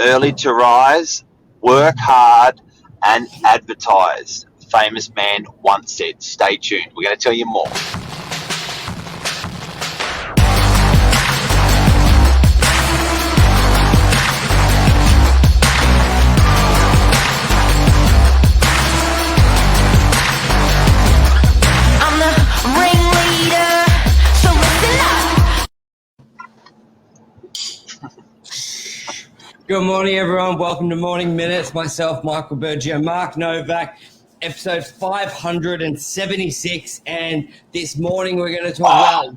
early to rise, work hard, and advertise. Famous man once said. Stay tuned. We're going to tell you more. Good morning, everyone. Welcome to Morning Minutes. Myself, Michael Bergio, Mark Novak, episode 576. And this morning we're going to talk about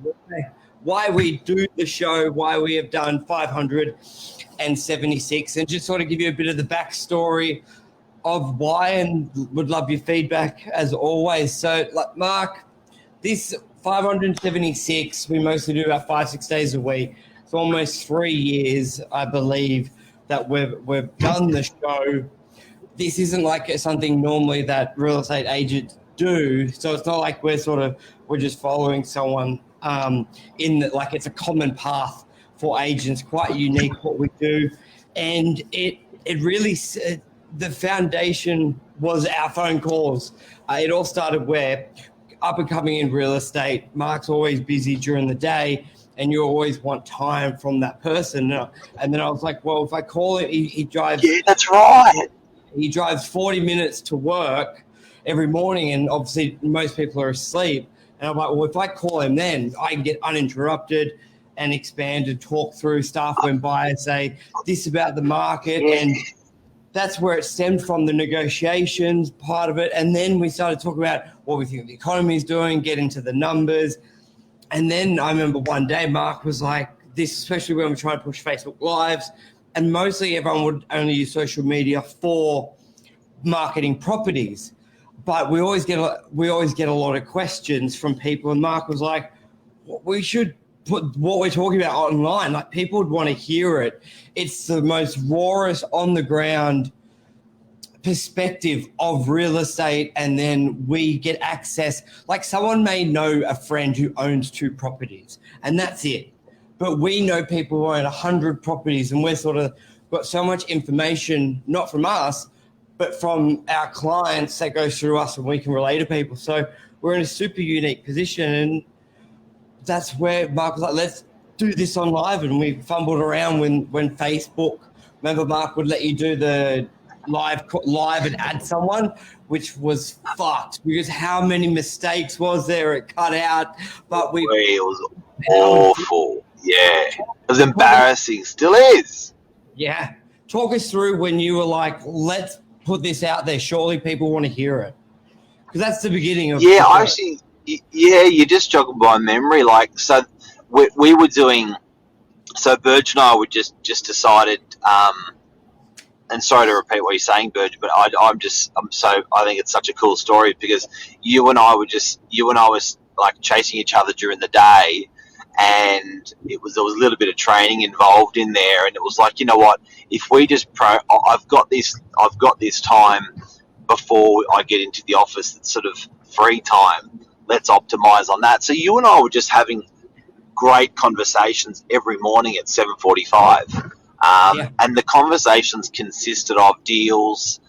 why we do the show, why we have done 576, and just sort of give you a bit of the backstory of why, and would love your feedback as always. So, like Mark, this 576, we mostly do about 5-6 days a week. It's almost 3 years, I believe, that we've done the show. This isn't like something normally that real estate agents do. So it's not like we're just following someone like it's a common path for agents. Quite unique what we do. And it really, the foundation was our phone calls. It all started where up and coming in real estate, Mark's always busy during the day, and you always want time from that person. And then I was like, well, if I call him, he drives. Yeah, that's right. He drives 40 minutes to work every morning, and obviously most people are asleep. And I'm like, well, if I call him then, I can get uninterrupted and expand and talk through stuff when buyers say this about the market. Yeah. And that's where it stemmed from, the negotiations part of it. And then we started talking about what we think the economy is doing, get into the numbers. And then I remember one day Mark was like this, especially when we're trying to push Facebook Lives, and mostly everyone would only use social media for marketing properties. But we always get a lot of questions from people, and Mark was like, we should put what we're talking about online. Like, people would want to hear it. It's the most rawest on the ground perspective of real estate, and then we get access. Like, someone may know a friend who owns 2 properties and that's it, but we know people who own 100 properties, and we're sort of got so much information, not from us but from our clients, that goes through us, and we can relate to people. So we're in a super unique position, and that's where Mark was like, let's do this on live. And we fumbled around when Facebook, remember, Mark would let you do the live and add someone, which was fucked, because how many mistakes was there? It cut out, but it was awful. Yeah, it was embarrassing. Still is. Yeah, talk us through when you were like, let's put this out there, surely people want to hear it, because that's the beginning of actually, you're just jogging by memory. Like, so we were doing, so Burge and I were just decided, and sorry to repeat what you're saying, Burge, but I think it's such a cool story, because you and I was like chasing each other during the day, and there was a little bit of training involved in there, and it was like, you know what, if we just I've got this time before I get into the office that's sort of free time, let's optimize on that. So you and I were just having great conversations every morning at 7:45. And the conversations consisted of deals,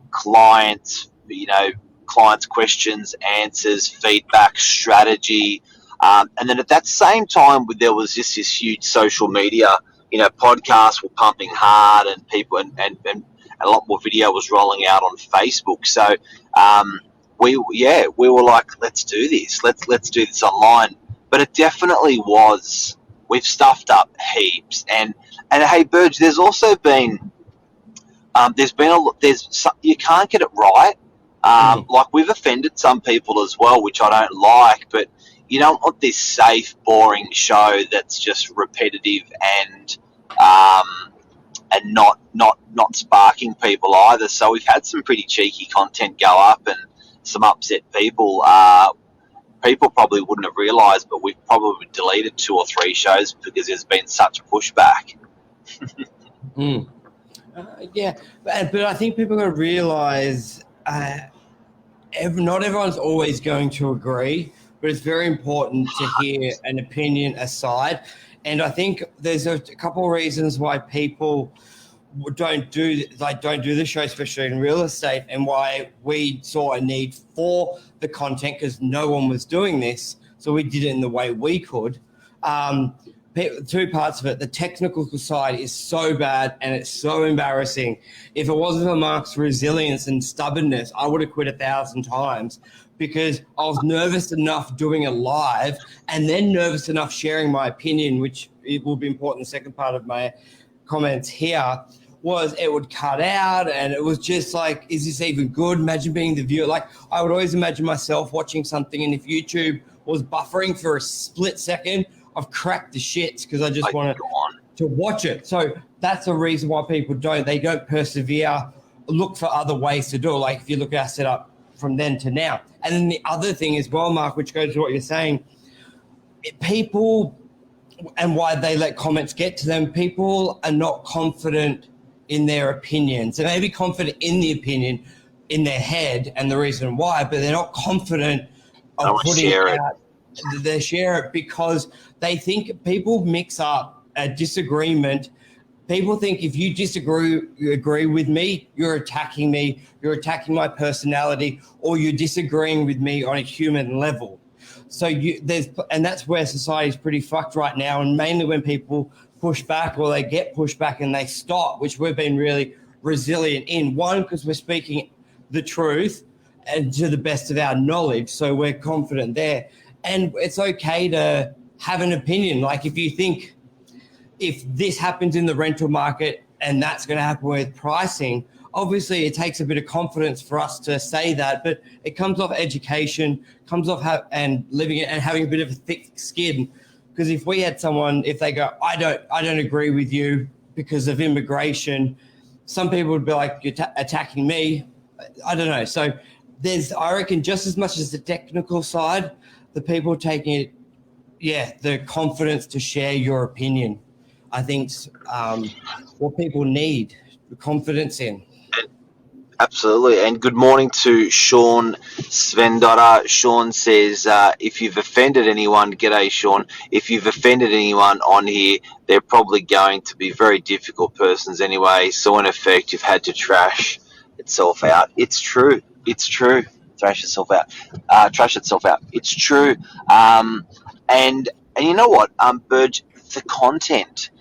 clients questions, answers, feedback, strategy. And then at that same time, there was just this huge social media, podcasts were pumping hard, and people and a lot more video was rolling out on Facebook. So we were like, let's do this. Let's do this online. But it definitely was. We've stuffed up heaps, and hey, Burge, there's also been you can't get it right. Like, we've offended some people as well, which I don't like. But you don't want this safe, boring show that's just repetitive and not sparking people either. So we've had some pretty cheeky content go up, and some upset people. People probably wouldn't have realised, but we've probably deleted 2 or 3 shows because there's been such pushback. Yeah, but I think people got to realise not everyone's always going to agree, but it's very important to hear an opinion aside. And I think there's a couple of reasons why people don't do the show, especially in real estate, and why we saw a need for the content because no one was doing this. So we did it in the way we could. Two parts of it. The technical side is so bad and it's so embarrassing. If it wasn't for Mark's resilience and stubbornness, I would have quit 1,000 times because I was nervous enough doing it live and then nervous enough sharing my opinion, which it will be important in the second part of my comments here, was it would cut out and it was just like, is this even good? Imagine being the viewer. Like I would always imagine myself watching something, and if YouTube was buffering for a split second, I've cracked the shits because I just want to watch it. So that's the reason why people don't. They don't persevere, look for other ways to do it. Like if you look at our setup from then to now. And then the other thing as well, Mark, which goes to what you're saying, people and why they let comments get to them, people are not confident in their opinions. They may be confident in the opinion in their head and the reason why, but they're not confident of putting it out. They share it because they think people mix up a disagreement. People think if you agree with me, you're attacking my personality, or you're disagreeing with me on a human level. So and that's where society is pretty fucked right now. And mainly when people push back or they get pushed back and they stop, which we've been really resilient in. One, because we're speaking the truth and to the best of our knowledge. So we're confident there. And it's okay to have an opinion. Like if you think if this happens in the rental market and that's going to happen with pricing, obviously it takes a bit of confidence for us to say that, but it comes off education, comes off and living it and having a bit of a thick skin. Because if we had someone, if they go, I don't agree with you because of immigration, some people would be like, you're attacking me. I don't know. So I reckon just as much as the technical side, the people taking it, the confidence to share your opinion, I think what people need, the confidence in. Absolutely. And good morning to Sean Svendotter. Sean says, if you've offended anyone, g'day, Sean. If you've offended anyone on here, they're probably going to be very difficult persons anyway. So in effect, you've had to trash itself out. It's true. It's true. Trash itself out. It's true. And you know what, Burge, the content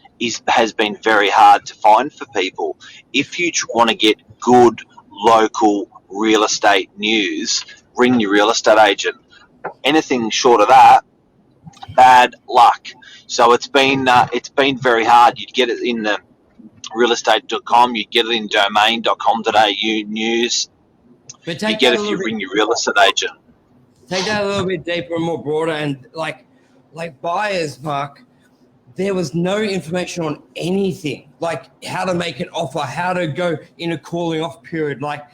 has been very hard to find for people. If you want to get good local real estate news, ring your real estate agent. Anything short of that, bad luck. So it's been very hard. You'd get it in the realestate.com, you'd get it in domain.com.au news. But you get it if you ring your real estate agent. Take that a little bit deeper and more broader, and like buyers, Mark, there was no information on anything, like how to make an offer, how to go in a cooling off period. Like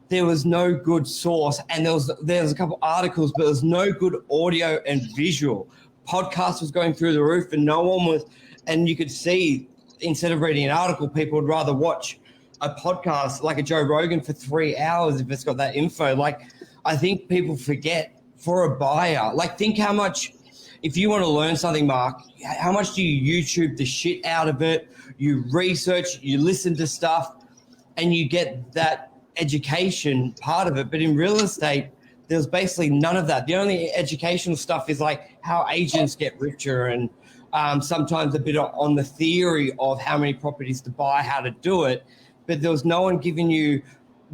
there was no good source, and there was a couple articles, but there was no good audio and visual. Podcast was going through the roof, and no one was. And you could see, instead of reading an article, people would rather watch a podcast like a Joe Rogan for 3 hours if it's got that info. Like I think people forget for a buyer. Like think how much. If you want to learn something, Mark, how much do you YouTube the shit out of it? You research, you listen to stuff, and you get that education part of it. But in real estate, there's basically none of that. The only educational stuff is like how agents get richer and sometimes a bit on the theory of how many properties to buy, how to do it. But there was no one giving you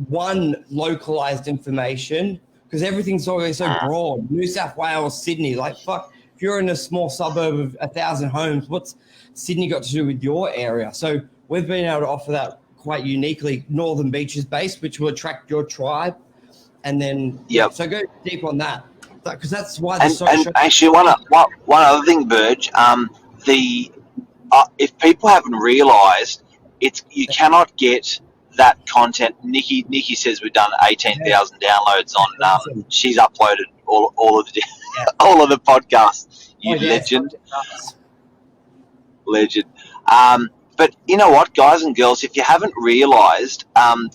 one localized information because everything's always so broad. New South Wales, Sydney, like fuck. If you're in a small suburb of 1,000 homes, what's Sydney got to do with your area? So we've been able to offer that quite uniquely, Northern Beaches based, which will attract your tribe. And then, so go deep on that, because that's why the social. And actually, one other thing, Burge, if people haven't realised, you cannot get that content. Nikki says we've done 18,000 downloads on. She's uploaded all of the all of the podcasts. Legend. But you know what, guys and girls, if you haven't realised,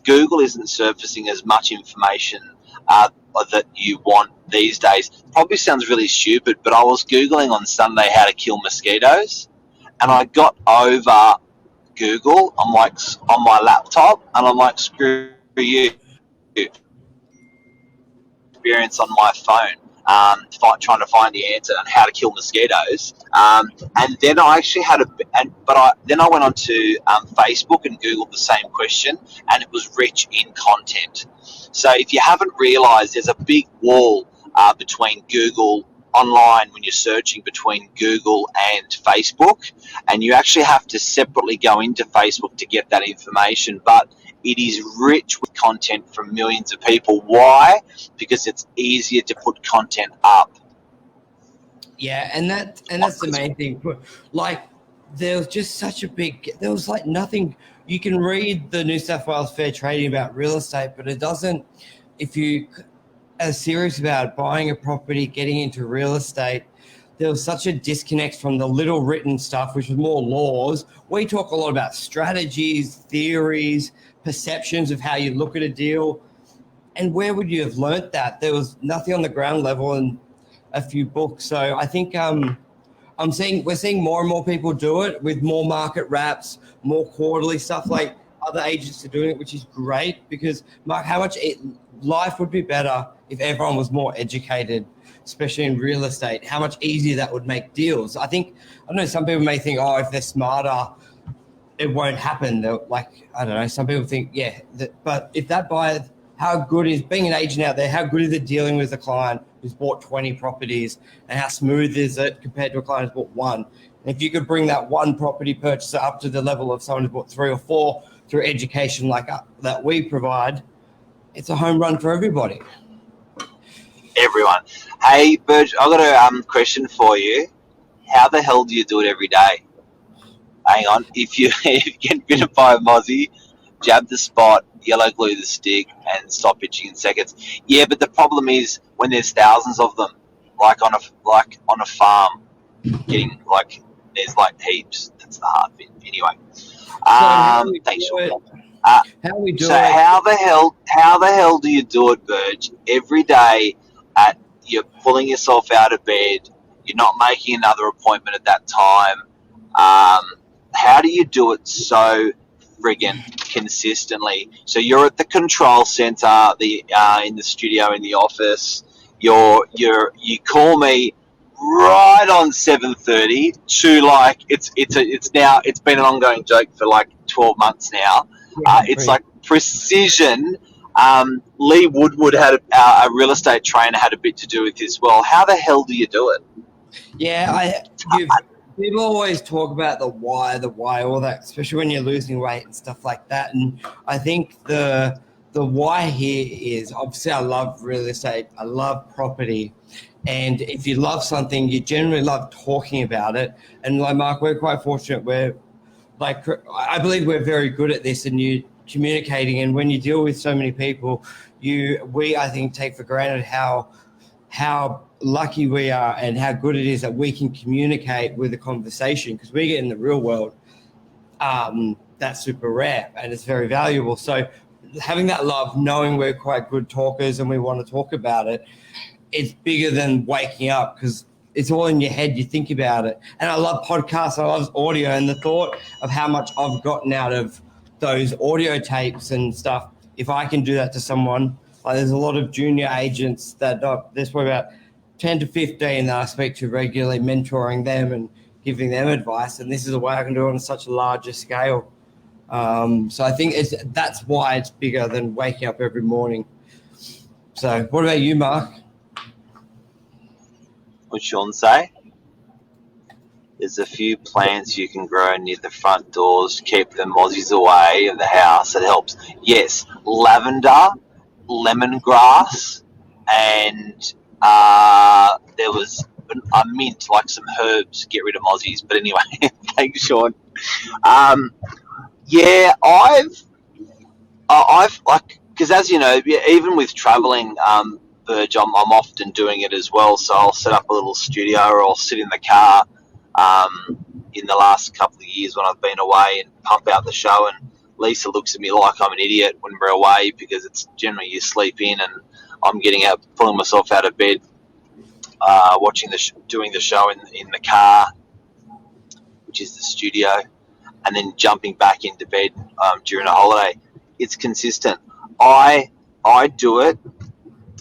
Google isn't surfacing as much information that you want these days. Probably sounds really stupid, but I was Googling on Sunday how to kill mosquitoes, and I got over Google. I'm like on my laptop, and I'm like, screw you, experience on my phone, trying to find the answer on how to kill mosquitoes. And then I actually had then I went on to Facebook and Googled the same question, and it was rich in content. So if you haven't realised, there's a big wall between Google online when you're searching between Google and Facebook, and you actually have to separately go into Facebook to get that information. But it is rich with content from millions of people. Why? Because it's easier to put content up. Yeah, and that's the main thing. Like, there was just such a big. There was like nothing. You can read the New South Wales Fair Trading about real estate, but it doesn't. If you are serious about buying a property, getting into real estate, there was such a disconnect from the little written stuff, which was more laws. We talk a lot about strategies, theories, perceptions of how you look at a deal. And where would you have learnt that? There was nothing on the ground level and a few books. So I think we're seeing more and more people do it with more market wraps, more quarterly stuff, like other agents are doing it, which is great because, Mark, life would be better if everyone was more educated, especially in real estate, how much easier that would make deals. I don't know, some people may think, oh, if they're smarter, it won't happen. Like, I don't know, some people think, yeah, but if that buyer, how good is being an agent out there, how good is it dealing with a client who's bought 20 properties, and how smooth is it compared to a client who's bought one? And if you could bring that one property purchaser up to the level of someone who's bought 3 or 4 through education like that we provide, it's a home run for everybody. Everyone. Hey, Burge, I've got a question for you. How the hell do you do it every day? Hang on. If you get bitten by a mozzie, jab the spot, yellow glue the stick, and stop itching in seconds. Yeah, but the problem is when there's thousands of them, like on a farm, there's like heaps. That's the hard bit. Anyway. Thanks, Sean. How we do so it? how the hell do you do it, Burge? Every day, you're pulling yourself out of bed. You're not making another appointment at that time. How do you do it so friggin' consistently? So you're at the control center, in the studio, in the office. You call me right on 7:30 to like it's been an ongoing joke for like 12 months now. It's like precision. Lee Woodward had a real estate trainer had a bit to do with this. Well, how the hell do you do it? Yeah, people always talk about the why, all that, especially when you're losing weight and stuff like that. And I think the why here is, obviously, I love real estate, I love property, and if you love something, you generally love talking about it. And like Mark, we're quite fortunate. I believe we're very good at this, and you communicating. And when you deal with so many people, I think take for granted how lucky we are and how good it is that we can communicate with a conversation, because we get in the real world. That's super rare and it's very valuable. So having that love, knowing we're quite good talkers and we want to talk about it, it's bigger than waking up, because it's all in your head. You think about it. And I love podcasts. I love audio, and the thought of how much I've gotten out of those audio tapes and stuff. If I can do that to someone, like there's a lot of junior agents there's probably about 10 to 15 that I speak to regularly, mentoring them and giving them advice. And this is a way I can do it on such a larger scale. So I think that's why it's bigger than waking up every morning. So what about you, Mark? What'd Sean say? There's a few plants you can grow near the front doors to keep the mozzies away of the house. It helps. Yes, lavender, lemongrass, and there was a mint, like some herbs to get rid of mozzies. But anyway, thanks, Sean. Yeah, I've like, because as you know, even with traveling, Burge, I'm often doing it as well. So I'll set up a little studio, or I'll sit in the car in the last couple of years when I've been away and pump out the show. And Lisa looks at me like I'm an idiot when we're away, because it's generally you sleep in and I'm getting out, pulling myself out of bed, doing the show in the car. which is the studio, and then jumping back into bed during a holiday. It's consistent. I do it.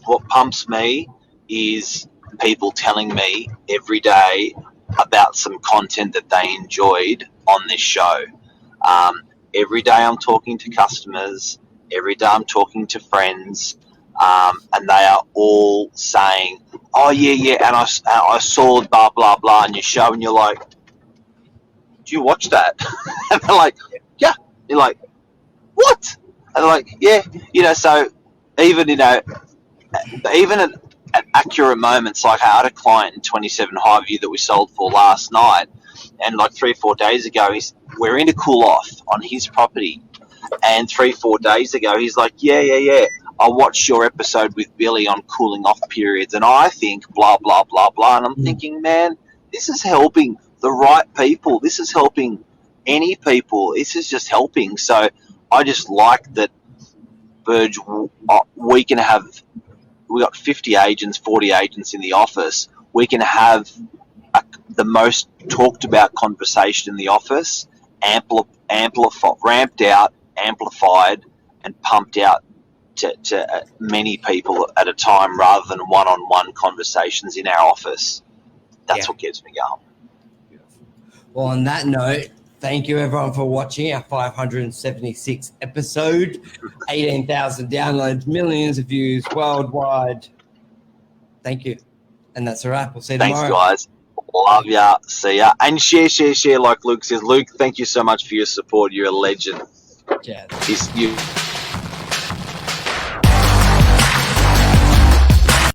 What pumps me is people telling me every day about some content that they enjoyed on this show. Every day I'm talking to customers. Every day I'm talking to friends. And they are all saying, "Oh yeah, and I saw blah blah blah on your show," and you're like, "Do you watch that?" And they're like, "Yeah." You're like, "What?" And they're like, "Yeah." So even even at accurate moments, like I had a client in 27 Highview that we sold for last night, and like 3-4 days ago, we're in a cool off on his property, and 3-4 days ago, he's like, yeah. I watched your episode with Billy on cooling off periods, and I think blah, blah, blah, blah. And I'm thinking, man, this is helping the right people. This is helping any people. This is just helping. So I just like that, Burge, we got 50 agents, 40 agents in the office. We can have the most talked about conversation in the office, ramped out, amplified, and pumped out to many people at a time, rather than one-on-one conversations in our office. That's what gets me going. Well, on that note, thank you everyone for watching our 576th episode. 18,000 downloads, millions of views worldwide. Thank you. And that's a wrap. We'll see you tomorrow. Thanks, guys. Love ya. See ya. And share like Luke says. Luke, thank you so much for your support. You're a legend. Yeah. You